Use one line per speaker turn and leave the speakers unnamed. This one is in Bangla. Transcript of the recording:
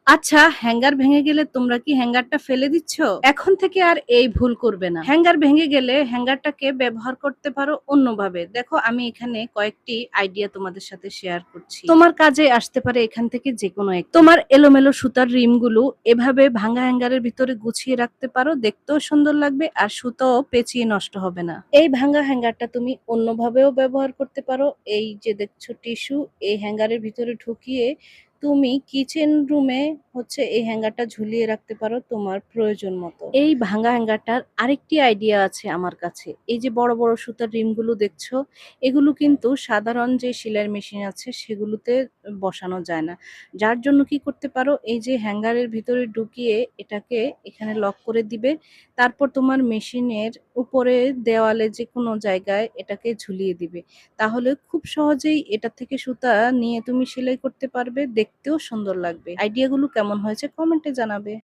আচ্ছা, হ্যাঙ্গার ভেঙে গেলে তোমরা কি হ্যাঙ্গারটা ফেলে দিচ্ছ? এখন থেকে আর এই ভুল করবে না। হ্যাঙ্গার ভেঙে গেলে হ্যাঙ্গারটাকে ব্যবহার করতে পারো অন্যভাবে। দেখো, আমি এখানে কয়েকটি আইডিয়া তোমাদের সাথে শেয়ার করছি। তোমার কাজে আসতে পারে এখান থেকে যেকোনো এক। তোমার এলোমেলো সুতার রিমগুলো এভাবে ভাঙা হ্যাঙ্গারের ভিতরে গুছিয়ে রাখতে পারো। দেখতেও সুন্দর লাগবে আর সুতাও পেঁচিয়ে নষ্ট হবে না। এই ভাঙা হ্যাঙ্গারটা তুমি অন্যভাবেও ব্যবহার করতে পারো। এই যে দেখছো টিস্যু, এই হ্যাঙ্গারের ভিতরে ঢুকিয়ে তুমি কিচেন রুমে এই হ্যাঙ্গারটা ঝুলিয়ে রাখতে পারো তোমার প্রয়োজন মতো। এই ভাঙা হ্যাঙ্গারটার আরেকটি আইডিয়া আছে আমার কাছে। এই যে বড় বড় সুতার রিমগুলো দেখছো, এগুলো কিন্তু সাধারণ যে সেলাই মেশিন আছে সেগুলোতে বসানো যায় না। যার জন্য কি করতে পারো, এই যে হ্যাঙ্গারের ভিতরে ঢুকিয়ে এটাকে এখানে লক করে দিবে। তারপর তোমার মেশিনের উপরে দেওয়ালে যে কোনো জায়গায় এটাকে ঝুলিয়ে দিবে। তাহলে খুব সহজেই এটা থেকে সুতা নিয়ে তুমি সেলাই করতে পারবে, দেখতেও সুন্দর লাগবে। আইডিয়াগুলো কেমন হয়েছে কমেন্টে জানাবে।